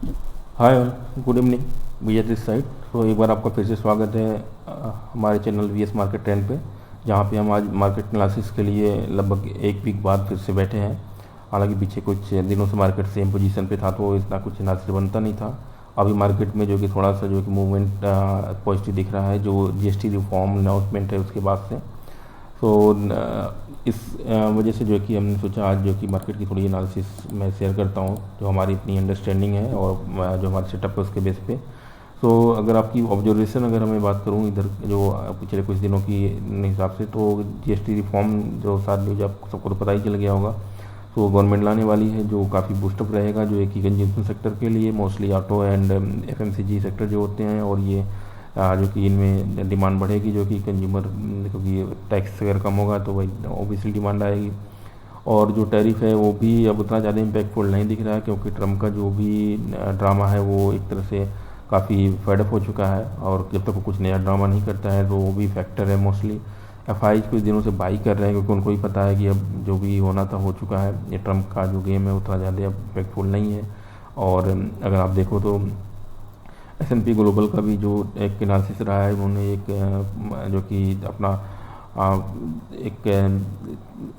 Hi all, good evening. भैया this side. तो एक बार आपका फिर से स्वागत है हमारे चैनल वीएस मार्केट ट्रेंड पे, जहाँ पे हम आज मार्केट एनालिसिस के लिए लगभग एक वीक बाद फिर से बैठे हैं। हालांकि पीछे कुछ दिनों से मार्केट सेम पोजीशन पे था, तो इतना कुछ एनालिसिस बनता नहीं था। अभी मार्केट में जो कि थोड़ा सा जो कि मूवमेंट पॉजिटिव दिख रहा है, जो जीएसटी रिफॉर्म अनाउंसमेंट है उसके बाद से। तो इस वजह से जो है कि हमने सोचा आज जो कि मार्केट की थोड़ी एनालिसिस मैं शेयर करता हूँ, जो हमारी अपनी अंडरस्टैंडिंग है और जो हमारे सेटअप है उसके बेस पे। तो अगर आपकी ऑब्जर्वेशन अगर मैं बात करूँ इधर जो पिछले कुछ दिनों की हिसाब से, तो जीएसटी रिफॉर्म जो साथ न्यूज आप सबको तो पता ही चल गया होगा। तो गवर्नमेंट लाने वाली है, जो काफ़ी बूस्टअप रहेगा जो है कि कंज्यूमर सेक्टर के लिए, mostly auto and FMCG sector जो होते हैं, और ये जो कि इनमें डिमांड बढ़ेगी, जो कि कंज्यूमर, क्योंकि टैक्स अगर कम होगा तो भाई ऑब्वियसली डिमांड आएगी। और जो टैरिफ है वो भी अब उतना ज़्यादा इम्पैक्टफुल नहीं दिख रहा है, क्योंकि ट्रम्प का जो भी ड्रामा है वो एक तरह से काफ़ी फेडअप हो चुका है, और जब तक वो कुछ नया ड्रामा नहीं करता है तो वो भी फैक्टर है। मोस्टली एफआई कुछ दिनों से बाई कर रहे हैं, क्योंकि उनको ही पता है कि अब जो भी होना था हो चुका है। ये ट्रम्प का जो गेम है उतना ज़्यादा इम्पैक्टफुल नहीं है। और अगर आप देखो तो एस&पी ग्लोबल का भी जो एक एनालिसिस रहा है, उन्होंने एक जो कि अपना एक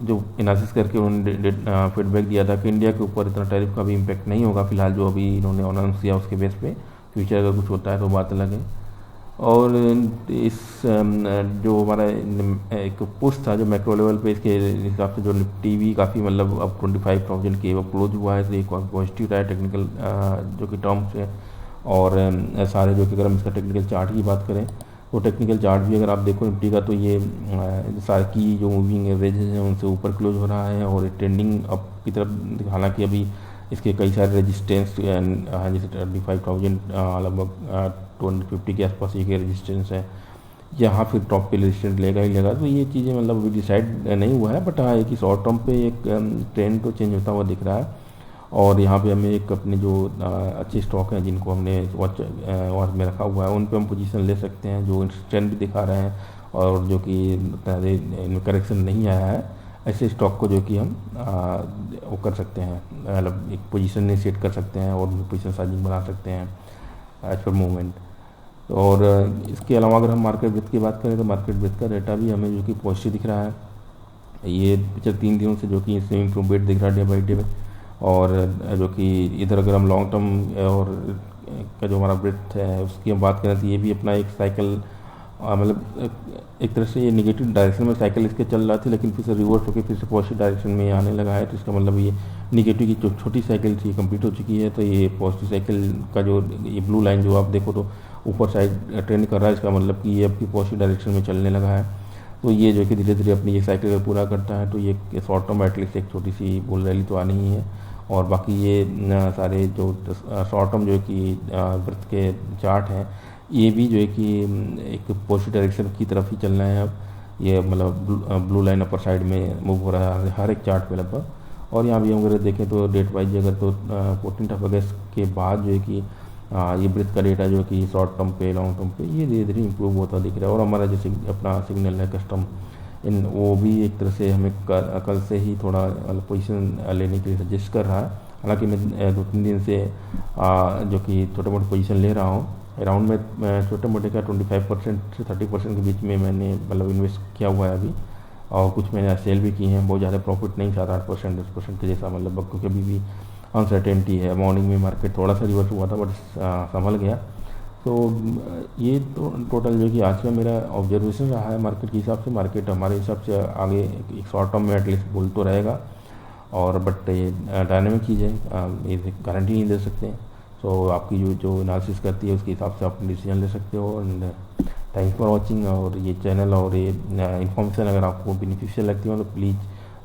जो एनालिसिस करके उन्होंने फीडबैक दिया था कि इंडिया के ऊपर इतना टैरिफ का भी इम्पैक्ट नहीं होगा फिलहाल, जो अभी इन्होंने अनाउंस किया उसके बेस पे। फ्यूचर अगर कुछ होता है तो बात अलग है। और इस जो हमारा एक पुश था जो मैक्रो लेवल पे, इसके हिसाब से जो निफ्टी भी काफ़ी मतलब अब 25,000 के अब क्लोज हुआ है, तो एक पॉजिटिव रहा है टेक्निकल जो कि टर्म्स है। और सारे जो कि अगर हम इसका टेक्निकल चार्ट की बात करें, तो टेक्निकल चार्ट भी अगर आप देखो निफ्टी का, तो ये सारे की जो मूविंग एवरेजेस हैं उनसे ऊपर क्लोज हो रहा है, और ट्रेंडिंग अप की तरफ। हालांकि अभी इसके कई सारे रेजिस्टेंस हैं, जैसे 25,000 लगभग 250 के आसपास एक रेजिस्टेंस है। यहाँ फिर टॉप पे रेजिस्टेंस लेगा ही लेगा। तो ये चीज़ें मतलब अभी डिसाइड नहीं हुआ है, बट हाँ एक ही शॉर्ट टर्म पे एक ट्रेंड तो चेंज होता हुआ दिख रहा है। और यहाँ पे हमें एक अपने जो अच्छे स्टॉक हैं जिनको हमने वॉच में रखा हुआ है, उन पे हम पोजीशन ले सकते हैं, जो ट्रेंड भी दिखा रहे हैं और जो कि इनमें करेक्शन नहीं आया है। ऐसे स्टॉक को जो कि हम वो कर सकते हैं, मतलब एक पोजीशन इनिशिएट कर सकते हैं और पोजीशन साइजिंग बना सकते हैं एज पर मूवमेंट। और इसके अलावा अगर हम मार्केट ब्रेथ की बात करें, तो मार्केट ब्रेथ का डेटा भी हमें जो कि पॉजिटिव दिख रहा है। ये पिछले 3 दिनों से जो कि इसमें इम्प्रूवमेंट दिख रहा है डे बाई डे में। और जो कि इधर अगर हम लॉन्ग टर्म और का जो हमारा ब्रेथ है उसकी हम बात करें, तो ये भी अपना एक साइकिल, मतलब एक तरह से ये निगेटिव डायरेक्शन में साइकिल इसके चल रहा थी, लेकिन फिर से रिवर्स होकर फिर से पॉजिटिव डायरेक्शन में आने लगा है। तो इसका मतलब ये निगेटिव की जो छोटी साइकिल थी कंप्लीट हो चुकी है। तो ये पॉजिटिव साइकिल का जो ये ब्लू लाइन जो आप देखो तो ऊपर साइड ट्रेंड कर रहा है, इसका मतलब कि ये आपकी पॉजिटिव डायरेक्शन में चलने लगा है। तो ये जो कि धीरे धीरे अपनी ये साइकिल अगर पूरा करता है, तो ये शॉर्ट टर्म एटलीस्ट एक छोटी सी बुल रैली तो आनी ही है। और बाकी ये सारे जो शॉर्ट टर्म जो कि ब्रेथ के चार्ट हैं, ये भी जो है कि एक पॉजिटिव डायरेक्शन की तरफ ही चलना है। अब ये मतलब ब्लू लाइन अपर साइड में मूव हो रहा है हर एक चार्ट पे लगभग। और यहाँ भी हम अगर देखें तो डेट वाइज अगर, तो 14 अगस्त के बाद जो है कि ये ब्रेथ का डेटा जो कि शॉर्ट टर्म पे लॉन्ग टर्म पे ये धीरे धीरे इंप्रूव होता दिख रहा है। और हमारा जैसे अपना सिग्नल है कस्टम इन, वो भी एक तरह से हमें कल से ही थोड़ा पोजीशन लेने के लिए सजेस्ट कर रहा है। हालांकि मैं 2-3 दिन से जो कि छोटे मोटे पोजीशन ले रहा हूँ। अराउंड में छोटे मोटे का 25% से 30% के बीच में मैंने मतलब इन्वेस्ट किया हुआ है अभी। और कुछ मैंने सेल भी की हैं, बहुत ज़्यादा प्रॉफिट नहीं, 7-8%, 10% के जैसा, मतलब क्योंकि अभी भी अनसर्टेनिटी है। मॉर्निंग में मार्केट थोड़ा सा रिवर्स हुआ था, बट संभल गया। तो ये तो टोटल जो कि आज का मेरा ऑब्जर्वेशन रहा है मार्केट के हिसाब से। मार्केट हमारे हिसाब से आगे एक शॉर्ट टर्म में एटलीस्ट बुल तो रहेगा, और बट ये डायनेमिक चीज़ है, ये गारंटी नहीं दे सकते। सो आपकी जो जो एनालिसिस करती है उसके हिसाब से आप डिसीजन ले सकते हो। And thanks for watching. और ये चैनल और ये इन्फॉर्मेशन अगर आपको बेनिफिशियल लगती हो तो please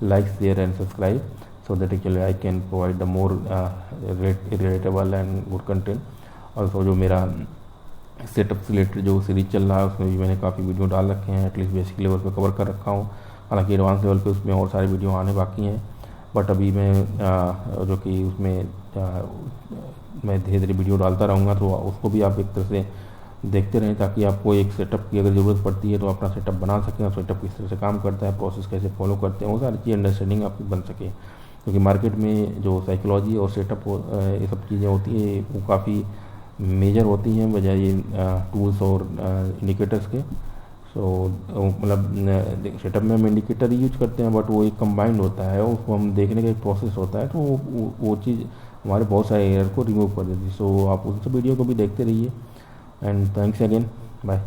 like, share and subscribe, so that actually I can provide the more relatable and good content. Also जो मेरा सेटअप से रिलेटेड जो सीरीज चल रहा है उसमें भी मैंने काफ़ी वीडियो डाल रखे हैं, एटलीस्ट बेसिक लेवल पे कवर कर रखा हूँ। हालांकि एडवांस लेवल पे उसमें और सारे वीडियो आने बाकी हैं, बट अभी मैं जो कि उसमें मैं धीरे धीरे वीडियो डालता रहूँगा, तो उसको भी आप एक तरह से देखते रहें, ताकि आपको एक सेटअप की अगर ज़रूरत पड़ती है तो अपना सेटअप बना सकें। सेटअप किस तरह से काम करता है, प्रोसेस कैसे फॉलो करते हैं, वो सारी चीज़ अंडरस्टैंडिंग आपकी बन सके। क्योंकि मार्केट में जो साइकोलॉजी और सेटअप ये सब चीज़ें होती हैं वो काफ़ी मेजर होती हैं बजाय ये टूल्स और इंडिकेटर्स के। सो मतलब सेटअप में हम इंडिकेटर यूज करते हैं, बट वो एक कंबाइंड होता है, उसको हम देखने का एक प्रोसेस होता है, तो वो चीज़ हमारे बहुत सारे एरर को रिमूव कर देती है। सो आप उस वीडियो को भी देखते रहिए एंड थैंक्स अगेन, बाय।